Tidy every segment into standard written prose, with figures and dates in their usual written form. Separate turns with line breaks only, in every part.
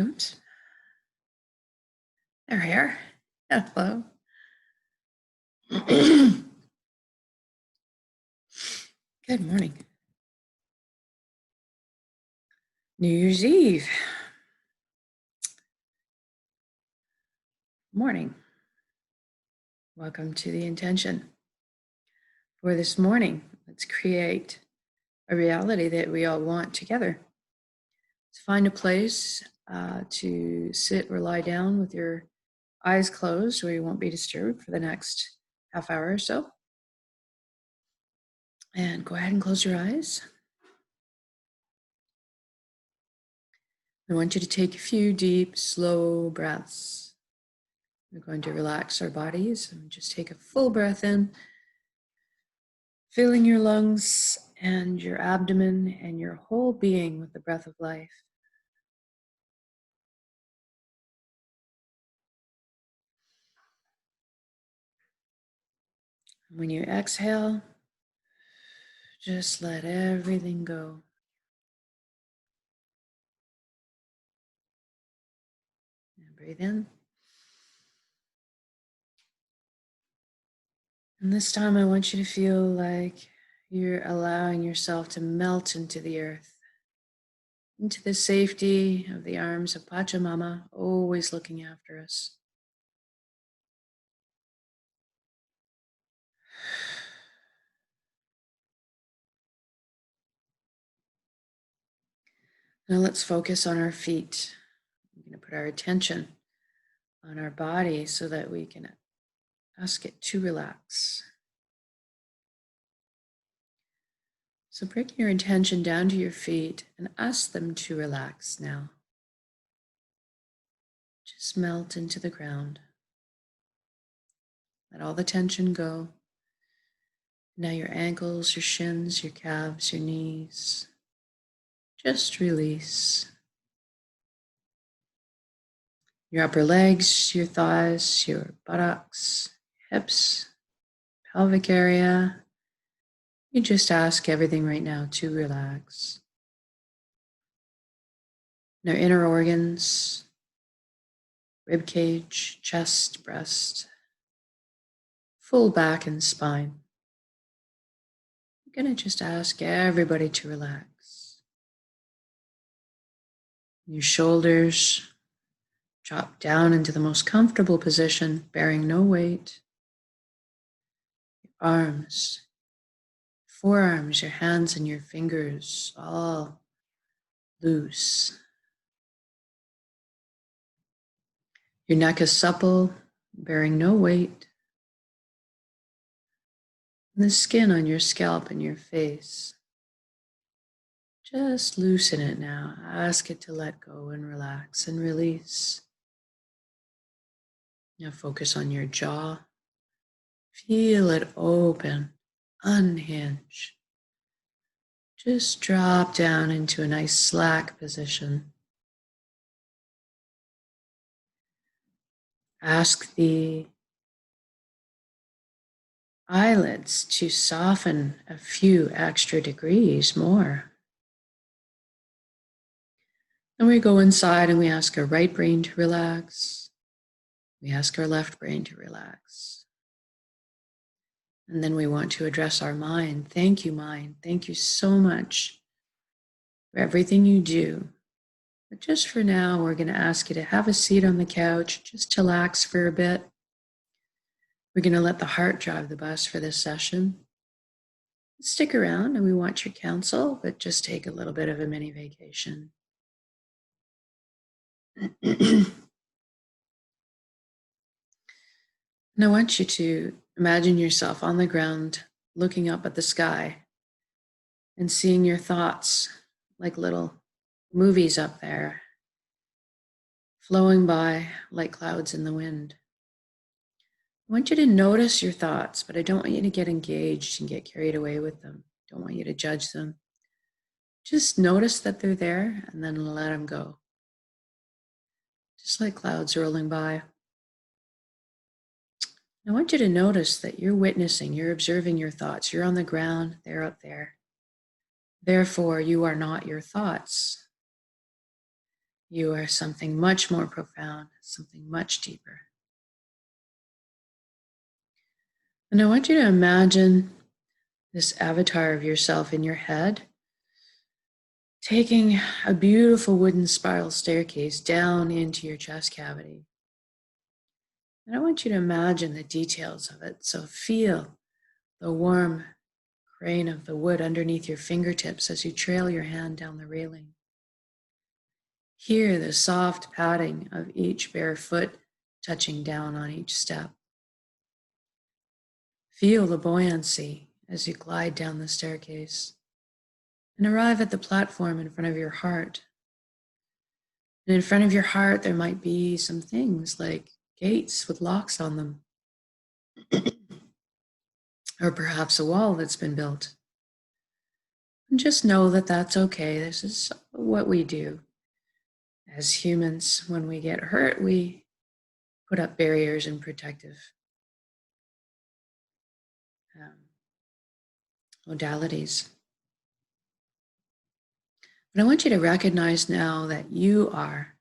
Oops. There we are. Hello. Good morning. New Year's Eve. Morning. Welcome to the intention for this morning. Let's create a reality that we all want together. Let's find a place to sit or lie down with your eyes closed where you won't be disturbed for the next half hour or so. And go ahead and close your eyes. I want you to take a few deep, slow breaths. We're going to relax our bodies and just take a full breath in, filling your lungs and your abdomen and your whole being with the breath of life. When you exhale, just let everything go. And breathe in. And this time I want you to feel like you're allowing yourself to melt into the earth, into the safety of the arms of Pachamama, always looking after us. Now let's focus on our feet. We're going to put our attention on our body so that we can ask it to relax. So bring your intention down to your feet and ask them to relax now. Just melt into the ground. Let all the tension go. Now your ankles, your shins, your calves, your knees. Just release. Your upper legs, your thighs, your buttocks, hips, pelvic area. You just ask everything right now to relax. Now inner organs, rib cage, chest, breast, full back and spine. I'm going to just ask everybody to relax. Your shoulders drop down into the most comfortable position, bearing no weight. Your arms, forearms, your hands and your fingers all loose. Your neck is supple, bearing no weight. And the skin on your scalp and your face, just loosen it now. Ask it to let go and relax and release. Now focus on your jaw. Feel it open, unhinge. Just drop down into a nice slack position. Ask the eyelids to soften a few extra degrees more. Then we go inside and we ask our right brain to relax. We ask our left brain to relax. And then we want to address our mind. Thank you, mind. Thank you so much for everything you do. But just for now, we're going to ask you to have a seat on the couch, just chillax for a bit. We're going to let the heart drive the bus for this session. Stick around and we want your counsel, but just take a little bit of a mini vacation. And I want you to imagine yourself on the ground, looking up at the sky and seeing your thoughts like little movies up there, flowing by like clouds in the wind. I want you to notice your thoughts, but I don't want you to get engaged and get carried away with them. I don't want you to judge them. Just notice that they're there and then let them go. Just like clouds rolling by. I want you to notice that you're witnessing, you're observing your thoughts. You're on the ground, they're up there. Therefore, you are not your thoughts. You are something much more profound, something much deeper. And I want you to imagine this avatar of yourself in your head, taking a beautiful wooden spiral staircase down into your chest cavity. And I want you to imagine the details of it. So feel the warm grain of the wood underneath your fingertips as you trail your hand down the railing. Hear the soft padding of each bare foot touching down on each step. Feel the buoyancy as you glide down the staircase and arrive at the platform in front of your heart. And in front of your heart, there might be some things like gates with locks on them, or perhaps a wall that's been built. And just know that that's okay. This is what we do. As humans, when we get hurt, we put up barriers and protective modalities. But I want you to recognize now that you are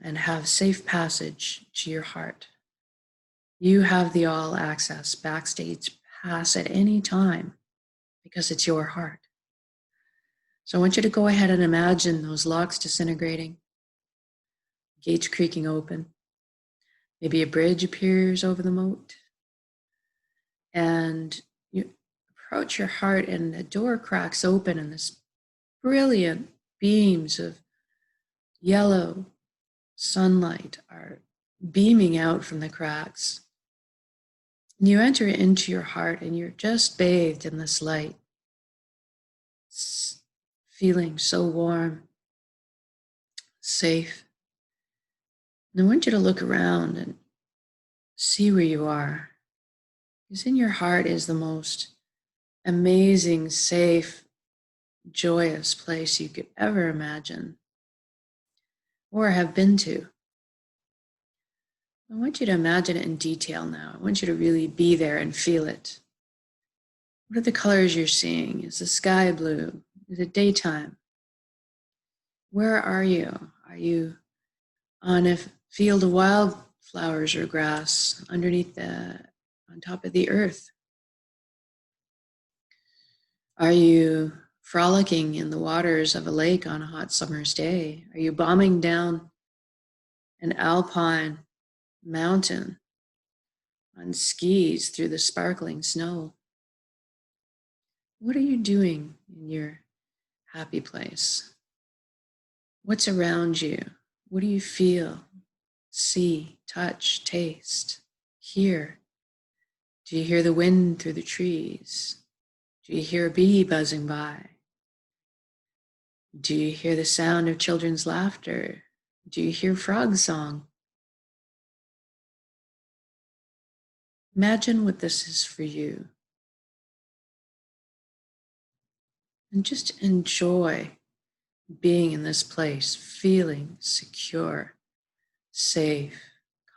and have safe passage to your heart. You have the all access backstage pass at any time because it's your heart. So I want you to go ahead and imagine those locks disintegrating, gates creaking open. Maybe a bridge appears over the moat. And you approach your heart and the door cracks open and this brilliant beams of yellow sunlight are beaming out from the cracks. And you enter into your heart and you're just bathed in this light, feeling so warm, safe. And I want you to look around and see where you are. Because in your heart is the most amazing, safe, joyous place you could ever imagine or have been to. I want you to imagine it in detail now. I want you to really be there and feel it. What are the colors you're seeing? Is the sky blue? Is it daytime? Where are you? Are you on a field of wildflowers or grass on top of the earth? Are you frolicking in the waters of a lake on a hot summer's day? Are you bombing down an alpine mountain on skis through the sparkling snow? What are you doing in your happy place? What's around you? What do you feel, see, touch, taste, hear? Do you hear the wind through the trees? Do you hear a bee buzzing by? Do you hear the sound of children's laughter? Do you hear frog song? Imagine what this is for you. And just enjoy being in this place, feeling secure, safe,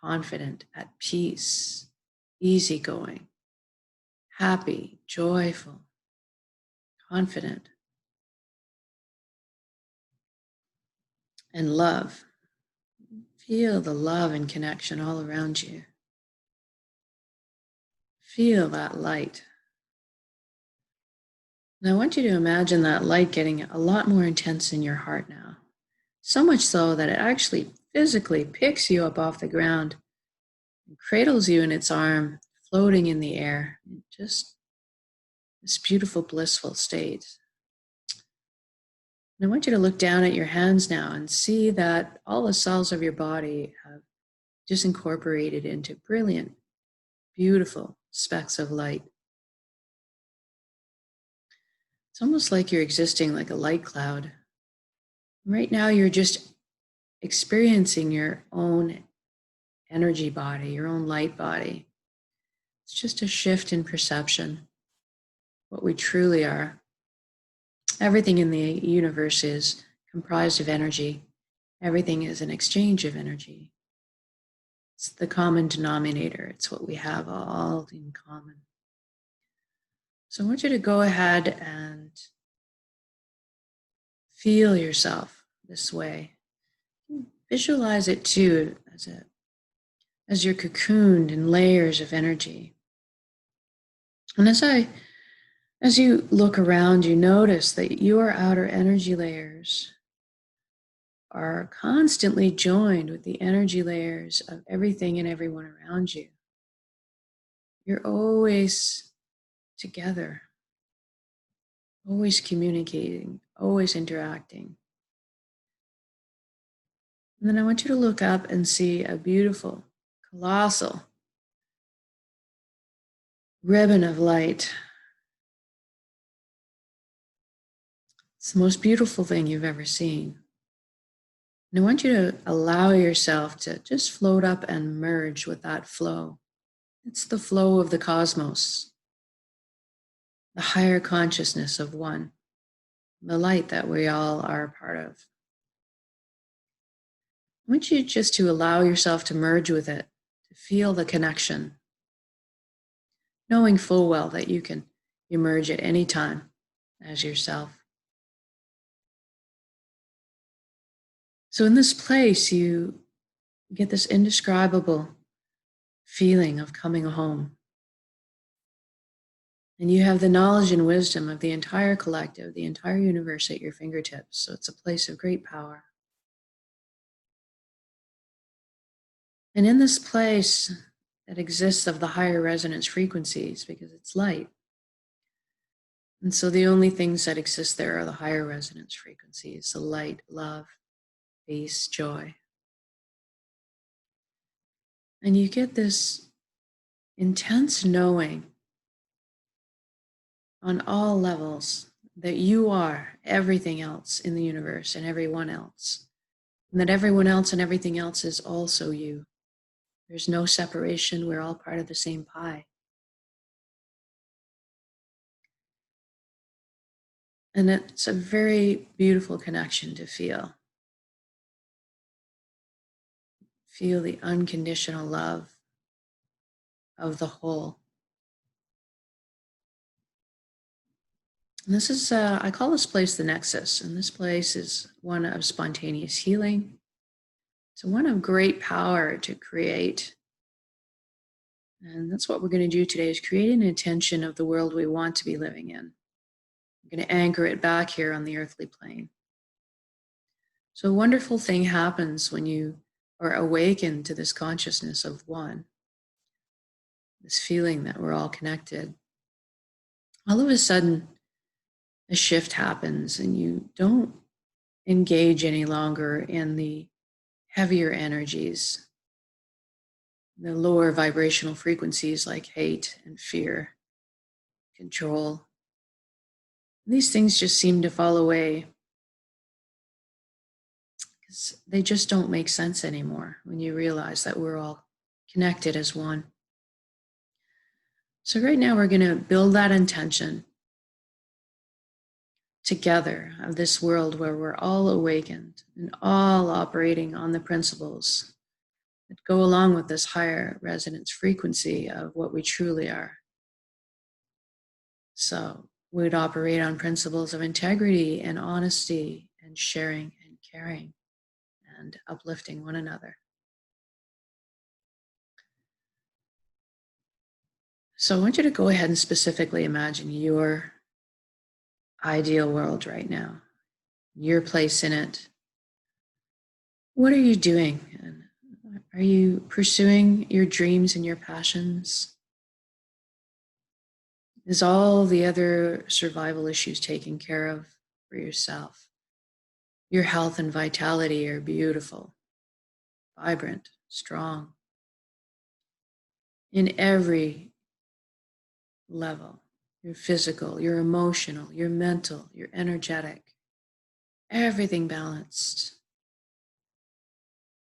confident, at peace, easygoing, happy, joyful, confident, and love. Feel the love and connection all around you. Feel that light. And I want you to imagine that light getting a lot more intense in your heart now. So much so that it actually physically picks you up off the ground and cradles you in its arm, floating in the air. Just this beautiful, blissful state. And I want you to look down at your hands now and see that all the cells of your body have just incorporated into brilliant, beautiful specks of light. It's almost like you're existing like a light cloud. Right now, you're just experiencing your own energy body, your own light body. It's just a shift in perception, what we truly are. Everything in the universe is comprised of energy. Everything is an exchange of energy. It's the common denominator. It's what we have all in common. So I want you to go ahead and Feel yourself this way. Visualize it too as you're cocooned in layers of energy. And as you look around, you notice that your outer energy layers are constantly joined with the energy layers of everything and everyone around you. You're always together, always communicating, always interacting. And then I want you to look up and see a beautiful, colossal ribbon of light. It's the most beautiful thing you've ever seen. And I want you to allow yourself to just float up and merge with that flow. It's the flow of the cosmos, the higher consciousness of one, the light that we all are a part of. I want you just to allow yourself to merge with it, to feel the connection, knowing full well that you can emerge at any time as yourself. So in this place, you get this indescribable feeling of coming home. And you have the knowledge and wisdom of the entire collective, the entire universe at your fingertips. So it's a place of great power. And in this place that exists of the higher resonance frequencies, because it's light. And so the only things that exist there are the higher resonance frequencies, the light, love, peace, joy. And you get this intense knowing on all levels that you are everything else in the universe and everyone else. And that everyone else and everything else is also you. There's no separation. We're all part of the same pie. And it's a very beautiful connection to feel. Feel the unconditional love of the whole. And this is, I call this place the Nexus. And this place is one of spontaneous healing. It's one of great power to create. And that's what we're going to do today, is create an intention of the world we want to be living in. We're going to anchor it back here on the earthly plane. So a wonderful thing happens when you are awakened to this consciousness of one, this feeling that we're all connected. All of a sudden, a shift happens and you don't engage any longer in the heavier energies, the lower vibrational frequencies like hate and fear, control. These things just seem to fall away because they just don't make sense anymore when you realize that we're all connected as one. So right now we're going to build that intention together of this world where we're all awakened and all operating on the principles that go along with this higher resonance frequency of what we truly are. So we'd operate on principles of integrity and honesty and sharing and caring and uplifting one another. So I want you to go ahead and specifically imagine your ideal world right now, your place in it. What are you doing? And are you pursuing your dreams and your passions? Is all the other survival issues taken care of for yourself? Your health and vitality are beautiful, vibrant, strong in every level. Your physical, your emotional, your mental, your energetic, everything balanced.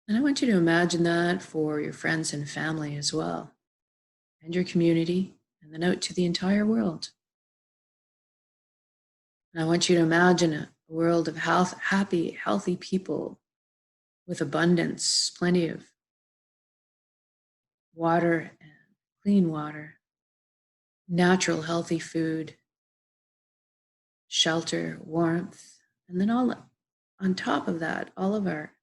And I want you to imagine that for your friends and family as well, and your community, and then out to the entire world. And I want you to imagine a world of happy, healthy people with abundance, plenty of water and clean water, natural, healthy food, shelter, warmth, And then all on top of that, all of our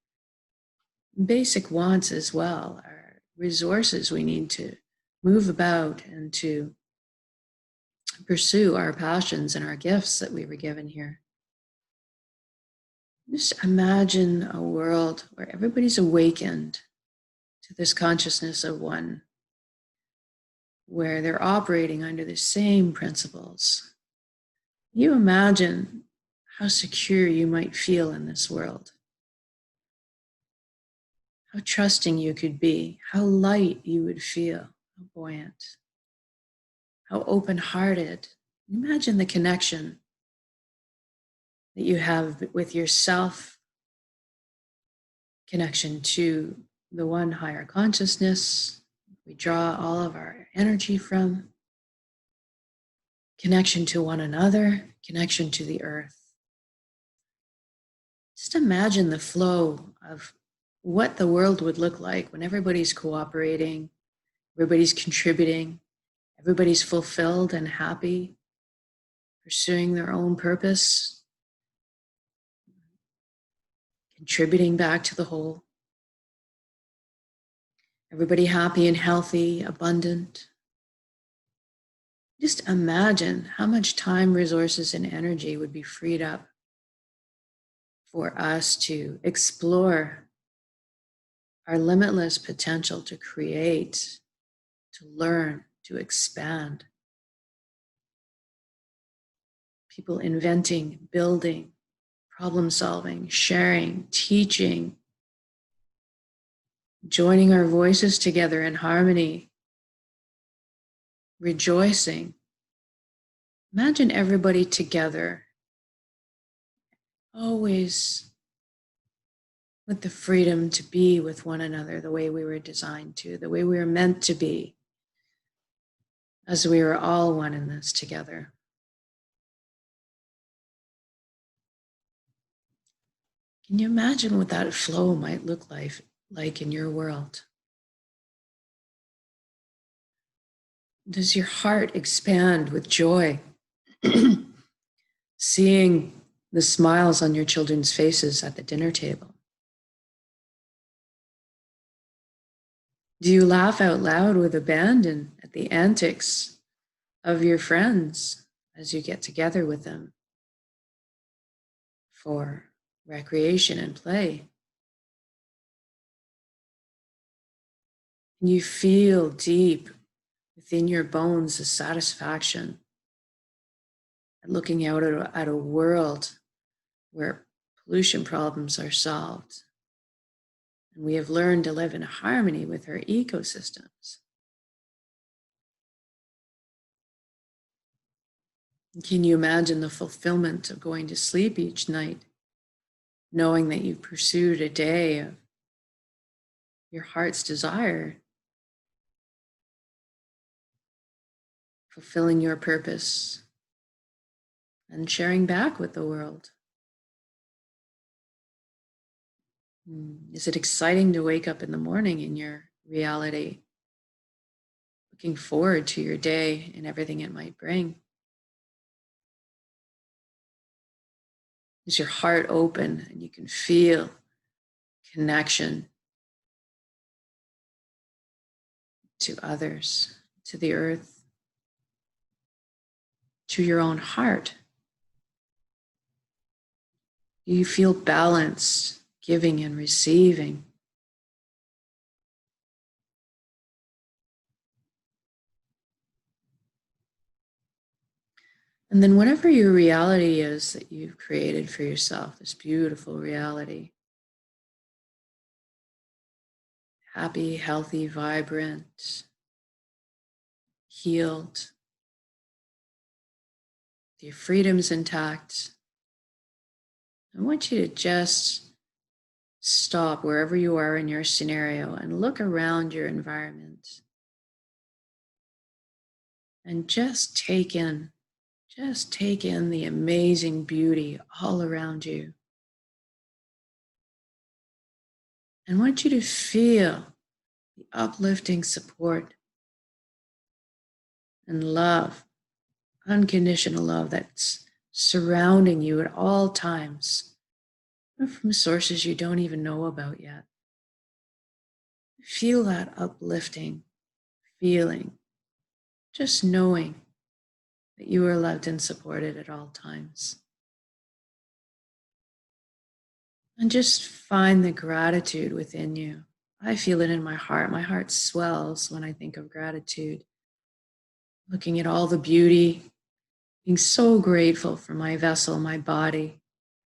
basic wants as well, our resources we need to move about and to pursue our passions and our gifts that we were given here. Just imagine a world where everybody's awakened to this consciousness of one, where they're operating under the same principles. You imagine how secure you might feel in this world, how trusting you could be, how light you would feel, how buoyant, how open-hearted. Imagine the connection that you have with yourself, connection to the one higher consciousness we draw all of our energy from, connection to one another, connection to the earth. Just imagine the flow of what the world would look like when everybody's cooperating, everybody's contributing, everybody's fulfilled and happy, pursuing their own purpose, contributing back to the whole. Everybody happy and healthy, abundant. Just imagine how much time, resources, and energy would be freed up for us to explore our limitless potential to create, to learn, to expand. People inventing, building, problem solving, sharing, teaching, joining our voices together in harmony, rejoicing. Imagine everybody together, always with the freedom to be with one another the way we were designed to, the way we were meant to be, as we were all one in this together. Can you imagine what that flow might look like in your world? Does your heart expand with joy, seeing the smiles on your children's faces at the dinner table? Do you laugh out loud with abandon at the antics of your friends as you get together with them for recreation and play? Can you feel deep within your bones the satisfaction at looking out at a world where pollution problems are solved? And we have learned to live in harmony with our ecosystems. Can you imagine the fulfillment of going to sleep each night, knowing that you've pursued a day of your heart's desire, fulfilling your purpose, and sharing back with the world? Is it exciting to wake up in the morning in your reality, looking forward to your day and everything it might bring? Is your heart open and you can feel connection to others, to the earth, to your own heart? Do you feel balanced, giving and receiving? And then whatever your reality is that you've created for yourself, this beautiful reality, happy, healthy, vibrant, healed, your freedom's intact, I want you to just stop wherever you are in your scenario and look around your environment and just take in the amazing beauty all around you. And I want you to feel the uplifting support and love, unconditional love that's surrounding you at all times, or from sources you don't even know about yet. Feel that uplifting feeling, just knowing that you are loved and supported at all times. And just find the gratitude within you. I feel it in my heart. My heart swells when I think of gratitude. Looking at all the beauty, being so grateful for my vessel, my body,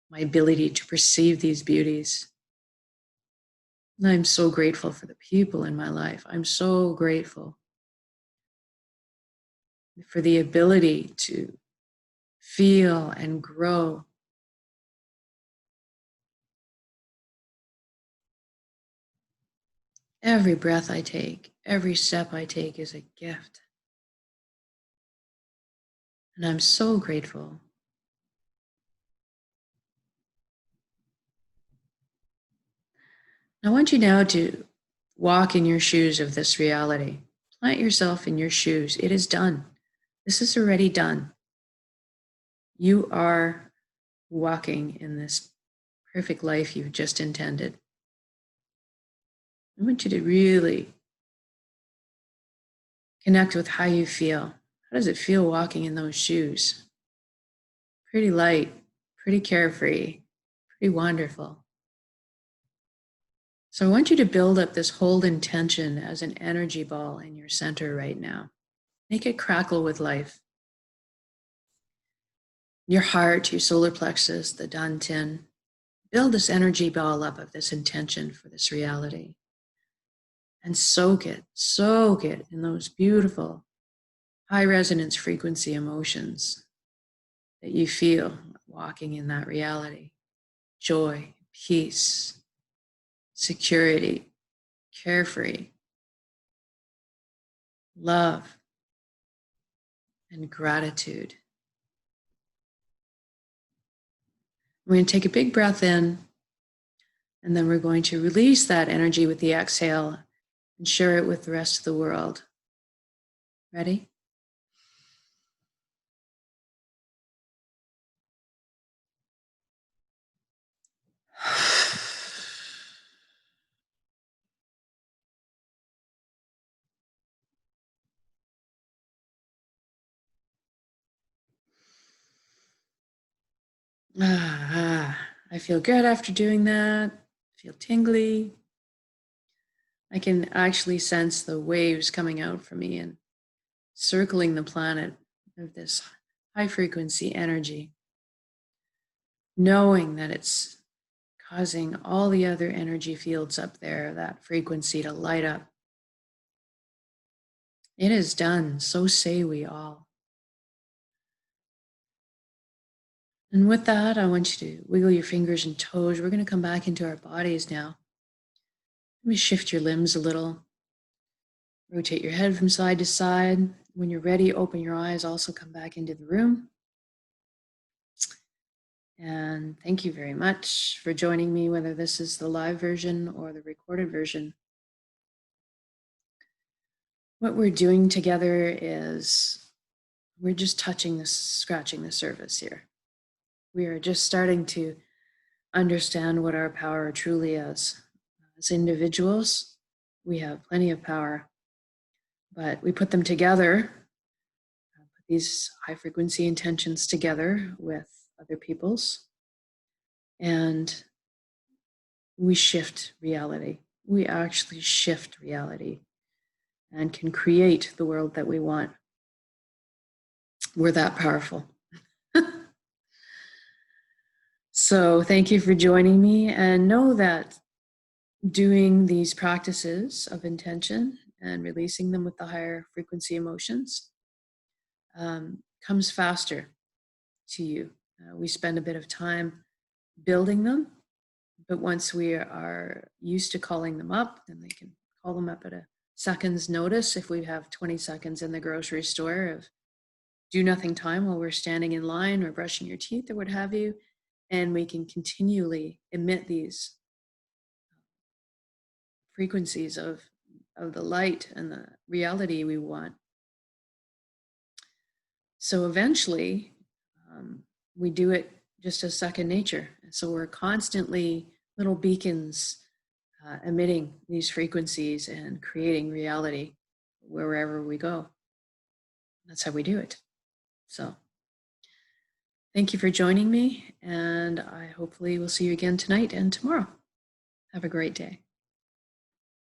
my ability to perceive these beauties. And I'm so grateful for the people in my life. I'm so grateful for the ability to feel and grow. Every breath I take, every step I take is a gift. And I'm so grateful. I want you now to walk in your shoes of this reality. Plant yourself in your shoes. It is done. This is already done. You are walking in this perfect life you've just intended. I want you to really connect with how you feel. How does it feel walking in those shoes? Pretty light, pretty carefree, pretty wonderful. So I want you to build up this whole intention as an energy ball in your center right now. Make it crackle with life. Your heart, your solar plexus, the dantian. Build this energy ball up of this intention for this reality. And soak it in those beautiful high resonance frequency emotions that you feel walking in that reality. Joy, peace, security, carefree, love, and gratitude. We're going to take a big breath in, and then we're going to release that energy with the exhale and share it with the rest of the world. Ready? I feel good after doing that. I feel tingly. I can actually sense the waves coming out from me and circling the planet of this high frequency energy, knowing that it's causing all the other energy fields up there, that frequency, to light up. It is done, so say we all. And with that, I want you to wiggle your fingers and toes. We're going to come back into our bodies now. Let me shift your limbs a little. Rotate your head from side to side. When you're ready, open your eyes. Also come back into the room. And thank you very much for joining me, whether this is the live version or the recorded version. What we're doing together is we're just scratching the surface here. We are just starting to understand what our power truly is. As individuals, we have plenty of power, but we put them together, put these high frequency intentions together with other people's, and we shift reality. We actually shift reality and can create the world that we want. We're that powerful. So thank you for joining me, and know that doing these practices of intention and releasing them with the higher frequency emotions comes faster to you. We spend a bit of time building them, but once we are used to calling them up, then they can call them up at a second's notice. If we have 20 seconds in the grocery store of do nothing time while we're standing in line or brushing your teeth or what have you, and we can continually emit these frequencies of the light and the reality we want. So eventually, we do it just as second nature. So we're constantly little beacons emitting these frequencies and creating reality wherever we go. That's how we do it. So thank you for joining me, and I hopefully will see you again tonight and tomorrow. Have a great day.